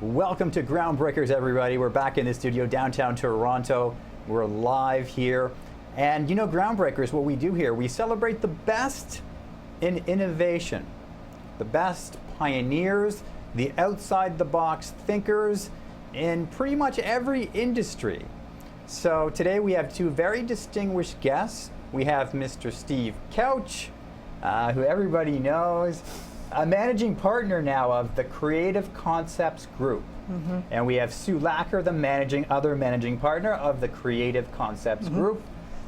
Welcome to Groundbreakers, everybody. We're back in the studio downtown Toronto. We're live here. And you know, Groundbreakers, what we do here, we celebrate the best in innovation, the best pioneers, the outside-the-box thinkers in pretty much every industry. So today we have two very distinguished guests. We have Mr. Steve Kowch, who everybody knows, a managing partner now of the Creative Concepts Group. And we have Sue Lacher, the other managing partner of the Creative Concepts Group.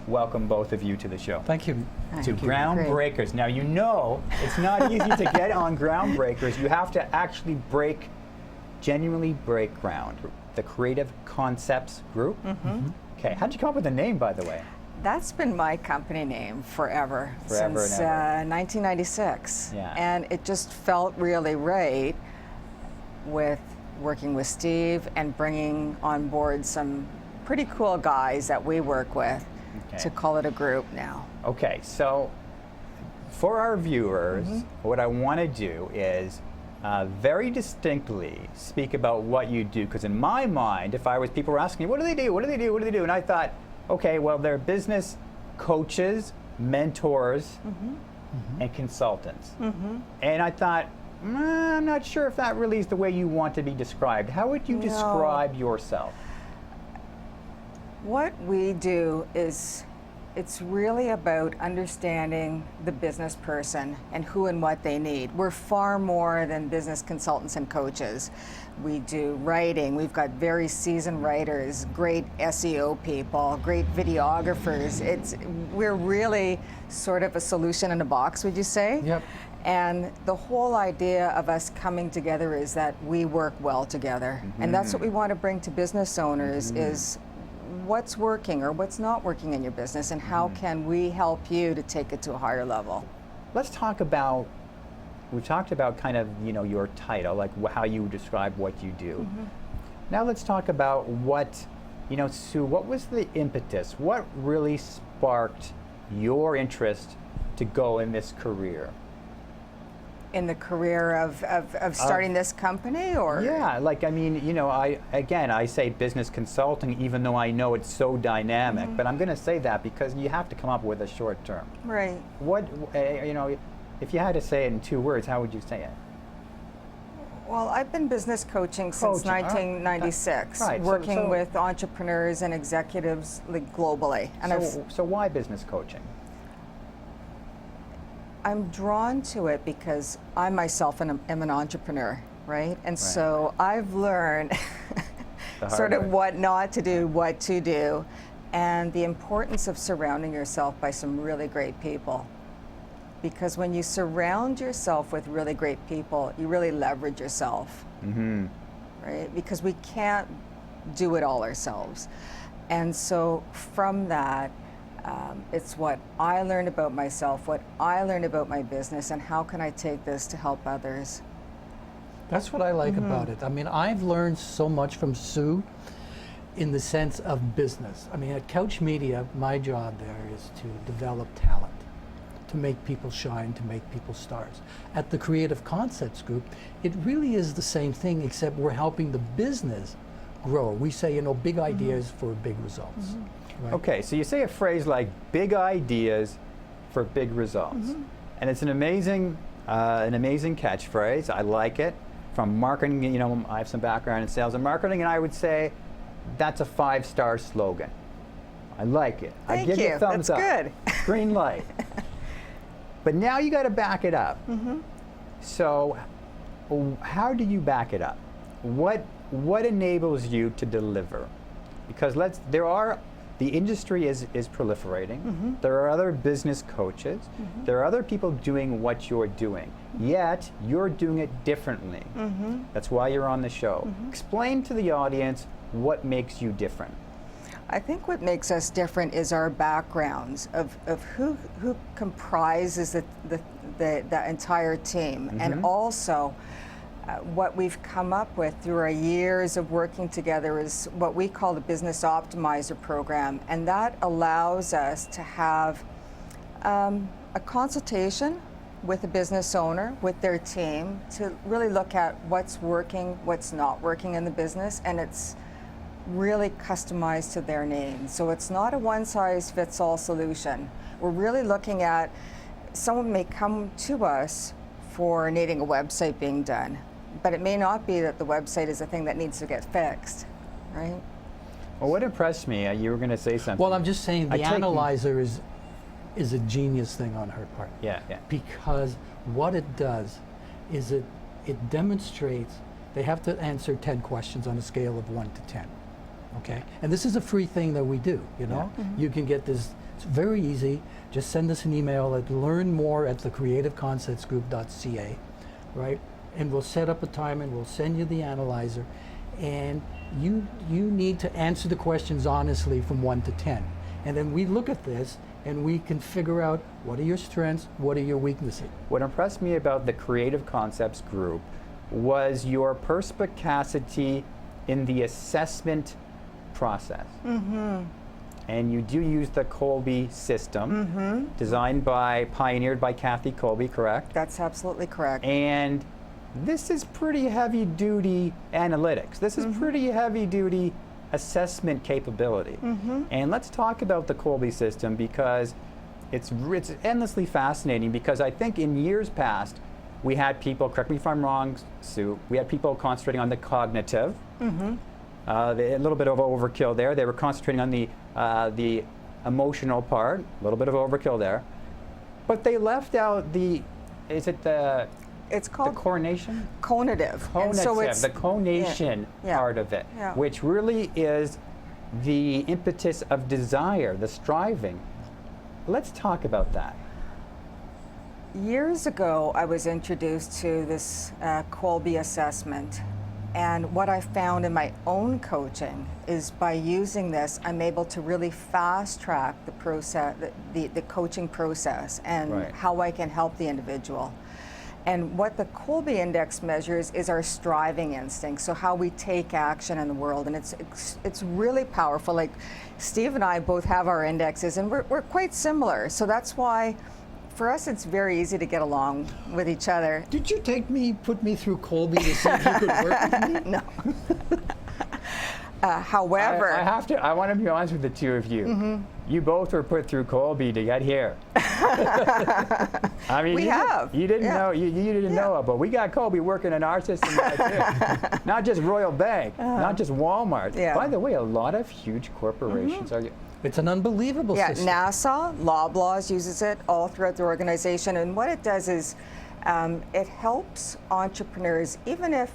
Welcome both of you to the show. Thank you. To Groundbreakers. Now you know it's not easy to get on Groundbreakers. You have to actually genuinely break ground. The Creative Concepts Group. Okay, how'd you come up with the name, by the way? That's been my company name forever since 1996. Yeah. And it just felt really right with working with Steve and bringing on board some pretty cool guys that we work with to call it a group now. Okay, so for our viewers, what I want to do is very distinctly speak about what you do, because in my mind, people were asking me, what do they do, what do they do, what do they do? And I thought, okay, well, they're business coaches, mentors, and consultants. And I thought, I'm not sure if that really is the way you want to be described. How would you describe yourself? What we do is, it's really about understanding the business person and who and what they need. We're far more than business consultants and coaches. We do writing. We've got very seasoned writers, great SEO people, great videographers. We're really sort of a solution in a box, would you say? Yep. And the whole idea of us coming together is that we work well together. And that's what we want to bring to business owners is what's working or what's not working in your business, and how can we help you to take it to a higher level. Let's talk about, we've talked about kind of, you know, your title, like how you describe what you do. Now let's talk about what, you know, Sue, what was the impetus? What really sparked your interest to go in this career? In the career of starting this company, or? Yeah, like, I mean, you know, I say business consulting, even though I know it's so dynamic, but I'm going to say that because you have to come up with a short term. Right. What, you know, if you had to say it in 2 words, how would you say it? Well, I've been business coaching since 1996, working with entrepreneurs and executives globally. And so why business coaching? I'm drawn to it because I myself am an entrepreneur, right? And so I've learned sort of what not to do, what to do, and the importance of surrounding yourself by some really great people. Because when you surround yourself with really great people, you really leverage yourself, right? Because we can't do it all ourselves. And so from that, it's what I learned about myself, what I learned about my business, and how can I take this to help others. That's what I like about it. I mean, I've learned so much from Sue in the sense of business. I mean, at Kowch Media, my job there is to develop talent, to make people shine, to make people stars. At the Creative Concepts Group, it really is the same thing, except we're helping the business grow. We say, you know, big ideas for big results. Right. Okay, so you say a phrase like big ideas for big results. And it's an amazing catchphrase. I like it. From marketing, you know, I have some background in sales and marketing, and I would say that's a 5-star slogan. I like it. Thank I give you a thumbs up. That's good. Green light. But now you got to back it up. So how do you back it up? What enables you to deliver? Because the industry is proliferating. There are other business coaches. There are other people doing what you're doing. Yet, you're doing it differently. That's why you're on the show. Explain to the audience what makes you different. I think what makes us different is our backgrounds of who comprises the entire team, and also what we've come up with through our years of working together is what we call the Business Optimizer program, and that allows us to have a consultation with a business owner, with their team, to really look at what's working, what's not working in the business, and it's really customized to their needs. So it's not a one-size-fits-all solution. We're really looking at, someone may come to us for needing a website being done, but it may not be that the website is the thing that needs to get fixed, right? Well, what impressed me, you were going to say something. Well, I'm just saying I the take- analyzer is a genius thing on her part. Yeah, yeah. Because what it does is it demonstrates they have to answer 10 questions on a scale of 1 to 10. Okay? And this is a free thing that we do, you know? You can get this, it's very easy. Just send us an email at learnmore@thecreativeconceptsgroup.ca, right? And we'll set up a time and we'll send you the analyzer. And you need to answer the questions honestly from 1 to 10. And then we look at this and we can figure out what are your strengths, what are your weaknesses. What impressed me about the Creative Concepts group was your perspicacity in the assessment process. And you do use the Colby system, pioneered by Kathy Colby, correct? That's absolutely correct. And this is pretty heavy-duty analytics. This is pretty heavy-duty assessment capability. And let's talk about the Colby system, because it's endlessly fascinating, because I think in years past, we had people, correct me if I'm wrong, Sue, we had people concentrating on the cognitive, a little bit of overkill there. They were concentrating on the emotional part, a little bit of overkill there. But they left out It's called the coronation? conative. And so Conative, it's the conation yeah, part of it, yeah. which really is the impetus of desire, the striving. Let's talk about that. Years ago, I was introduced to this Colby Assessment. And what I found in my own coaching is by using this, I'm able to really fast track the process, the coaching process, and how I can help the individual. And what the Colby Index measures is our striving instinct, so how we take action in the world. And it's really powerful. Like Steve and I both have our indexes, and we're quite similar. So that's why, for us, it's very easy to get along with each other. Did you put me through Colby to see if you could work with me? No. However, I want to be honest with the two of you. You both were put through Colby to get here. I mean, you didn't know, you didn't know it, but we got Colby working in our system now too. Not just Royal Bank, not just Walmart. By the way, a lot of huge corporations are. It's an unbelievable system. NASA, Loblaws uses it all throughout the organization, and what it does is it helps entrepreneurs, even if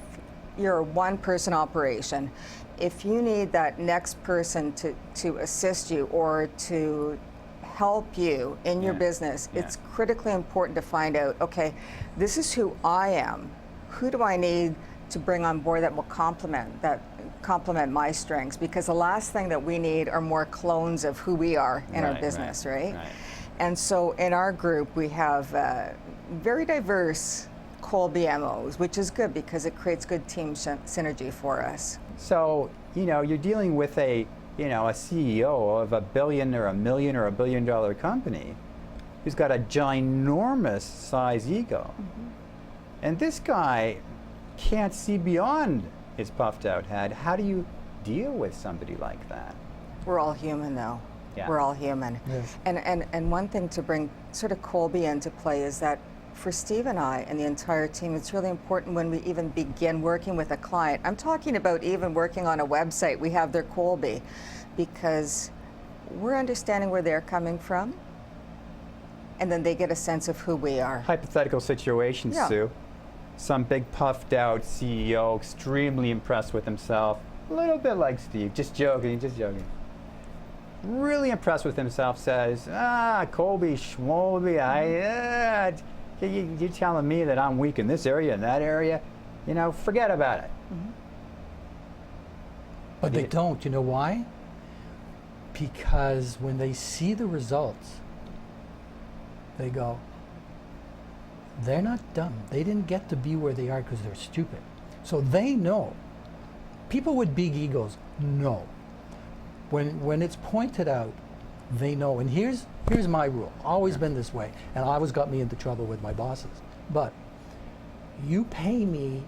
you're a one-person operation, if you need that next person to assist you or to help you in your business, it's critically important to find out, okay, this is who I am. Who do I need to bring on board that will complement my strengths? Because the last thing that we need are more clones of who we are in our business, right? And so in our group, we have very diverse Colby MOs, which is good because it creates good team synergy for us. So, you're dealing with a CEO of $1 billion or $1 million or $1 billion company who's got a ginormous size ego. And this guy can't see beyond his puffed out head. How do you deal with somebody like that? We're all human, though. We're all human. Yes. And one thing to bring sort of Colby into play is that for Steve and I and the entire team, it's really important when we even begin working with a client. I'm talking about even working on a website, we have their Colby, because we're understanding where they're coming from, and then they get a sense of who we are. Hypothetical situation, Sue. Some big puffed out CEO, extremely impressed with himself, a little bit like Steve, just joking. Really impressed with himself, says, Colby, Schmolby, you're telling me that I'm weak in this area and that area? Forget about it. But they don't. You know why? Because when they see the results, they go, they're not dumb. They didn't get to be where they are because they're stupid. So they know. People with big egos know. When it's pointed out they know. And here's my rule. Always been this way, and always got me into trouble with my bosses. But you pay me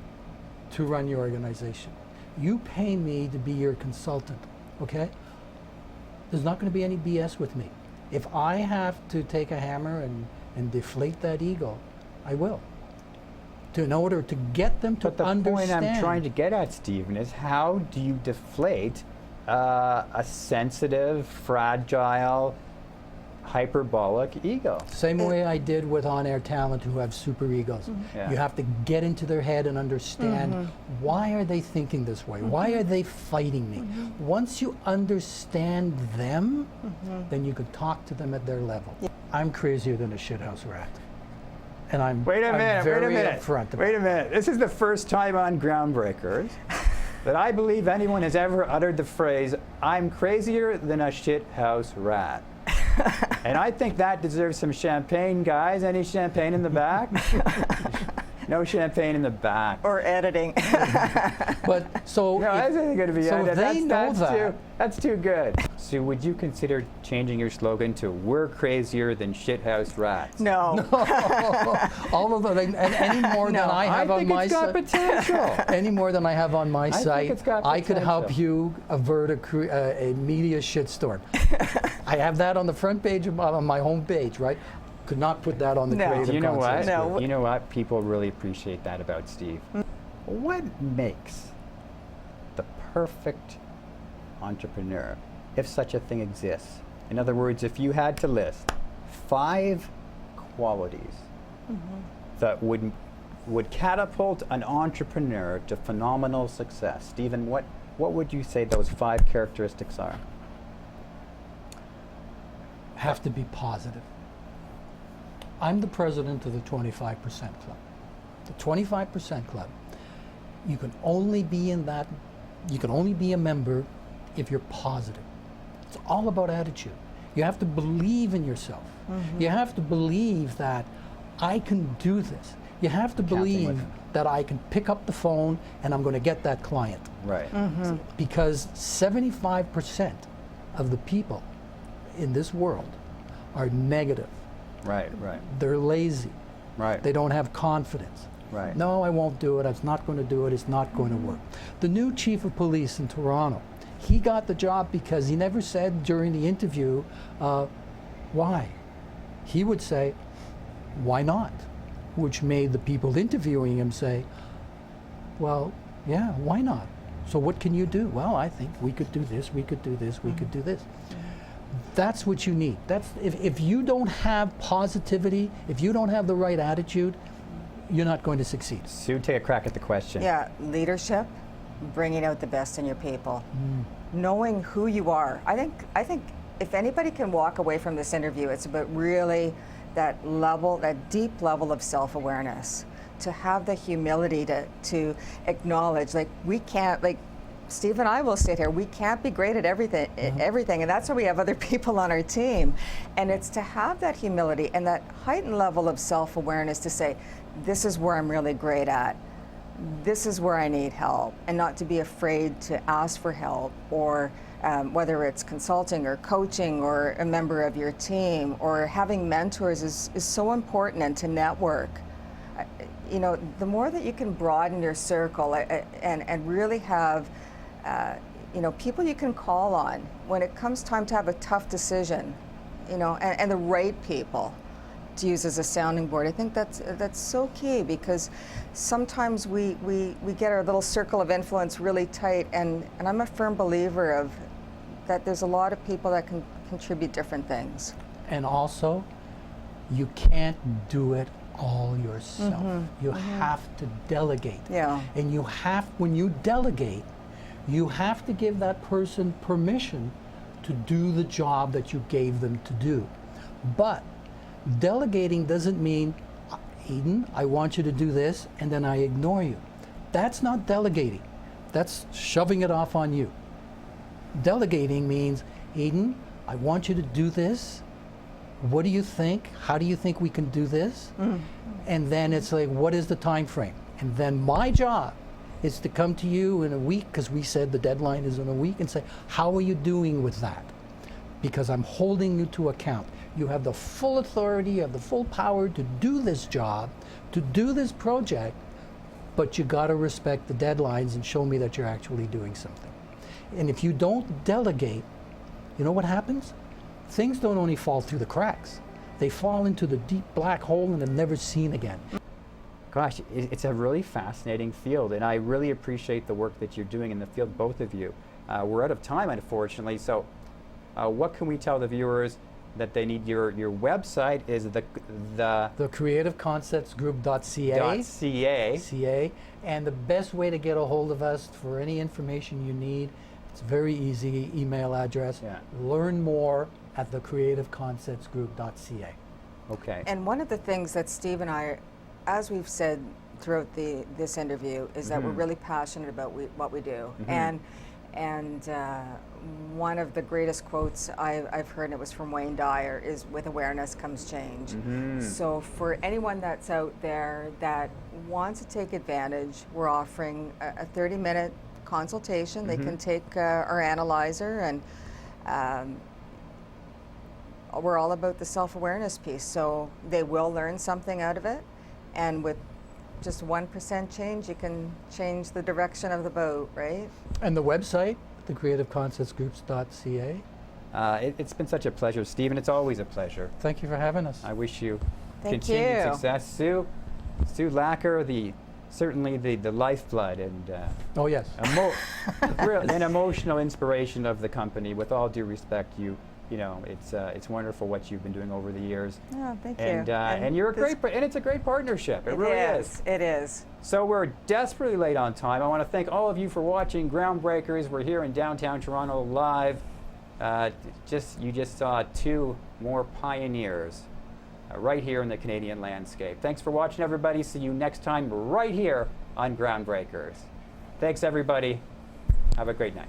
to run your organization. You pay me to be your consultant, okay? There's not going to be any BS with me. If I have to take a hammer and deflate that ego, I will. In order to get them to But the understand. point I'm trying to get at, Stephen, is how do you deflate a sensitive, fragile, hyperbolic ego? Same way I did with on-air talent who have super egos. Yeah. You have to get into their head and understand why are they thinking this way? Why are they fighting me? Once you understand them, then you can talk to them at their level. I'm crazier than a shithouse rat. And I'm Wait a minute, very wait a minute. upfront about Wait a it. minute. This is the first time on Groundbreakers that I believe anyone has ever uttered the phrase, I'm crazier than a shithouse rat. And I think that deserves some champagne, guys. Any champagne in the back? No champagne in the back. Or editing. But so No, that's going to be. so if they know that. That's too good. So, would you consider changing your slogan to "We're crazier than shithouse rats"? No. all of them, and any more than I have on my it's got site. potential. Any more than I have on my think site, it's got I could help potential. you avert a media shitstorm. I have that on the front page of on my home page, right? Could not put that on the No. creative You know what? concepts No. group. You know what? People really appreciate that about Steve. What makes the perfect entrepreneur, if such a thing exists? In other words, if you had to list 5 qualities that would catapult an entrepreneur to phenomenal success, Stephen, what would you say those 5 characteristics are? Have to be positive. I'm the president of the 25% Club. The 25% Club, you can only be in that, you can only be a member if you're positive. It's all about attitude. You have to believe in yourself. You have to believe that I can do this. You have to believe that I can pick up the phone and I'm going to get that client. Right. Because 75% of the people in this world are negative. Right. Right. They're lazy. Right. They don't have confidence. Right. No, I won't do it. I'm not going to do it. It's not going to work. The new chief of police in Toronto, he got the job because he never said during the interview, why? He would say, why not? Which made the people interviewing him say, well, yeah, why not? So what can you do? Well, I think we could do this, we could do this, we could do this. That's what you need. That's if you don't have positivity, if you don't have the right attitude, you're not going to succeed. Sue, take a crack at the question. Yeah, leadership, bringing out the best in your people, knowing who you are. I think if anybody can walk away from this interview, it's about really that level, that deep level of self-awareness, to have the humility to acknowledge, like, we can't, like Steve and I will sit here, we can't be great at everything, and that's why we have other people on our team. And it's to have that humility and that heightened level of self-awareness to say, this is where I'm really great at. This is where I need help, and not to be afraid to ask for help, or whether it's consulting or coaching or a member of your team, or having mentors is so important, and to network. You know, the more that you can broaden your circle and really have you know, people you can call on when it comes time to have a tough decision, you know, and the right people to use as a sounding board. I think that's so key, because sometimes we get our little circle of influence really tight, and I'm a firm believer of that there's a lot of people that can contribute different things. And also, you can't do it all yourself. You have to delegate. Yeah. And you have, when you delegate, you have to give that person permission to do the job that you gave them to do. But delegating doesn't mean, Ieden, I want you to do this, and then I ignore you. That's not delegating. That's shoving it off on you. Delegating means, Ieden, I want you to do this. What do you think? How do you think we can do this? And then it's like, what is the time frame? And then my job is to come to you in a week, because we said the deadline is in a week, and say, how are you doing with that? because I'm holding you to account. You have the full authority, you have the full power to do this job, to do this project, but you got to respect the deadlines and show me that you're actually doing something. And if you don't delegate, you know what happens? Things don't only fall through the cracks. They fall into the deep black hole and are never seen again. Gosh, it's a really fascinating field, and I really appreciate the work that you're doing in the field, both of you. We're out of time, unfortunately, so what can we tell the viewers that they need? Your website is the creativeconceptsgroup.ca. .ca. And the best way to get a hold of us for any information you need, it's very easy, email address. Yeah. Learn more at thecreativeconceptsgroup.ca. Okay. And one of the things that Steve and I, as we've said throughout this interview, is that we're really passionate about what we do. And one of the greatest quotes I've heard, and it was from Wayne Dyer, is "With awareness comes change." So for anyone that's out there that wants to take advantage, we're offering a 30-minute consultation. They can take our analyzer, and we're all about the self-awareness piece. So they will learn something out of it, and with just 1% change, you can change the direction of the boat, right? And the website, thecreativeconceptsgroups.ca. It's been such a pleasure, Stephen. It's always a pleasure. Thank you for having us. I wish you Thank continued you. success. Sue Lacher, certainly the lifeblood and Oh, yes. an emotional inspiration of the company. With all due respect, it's wonderful what you've been doing over the years. Oh, thank you. And you're and it's a great partnership. It really is. It is. So we're desperately late on time. I want to thank all of you for watching Groundbreakers. We're here in downtown Toronto live. You just saw two more pioneers right here in the Canadian landscape. Thanks for watching, everybody. See you next time right here on Groundbreakers. Thanks, everybody. Have a great night.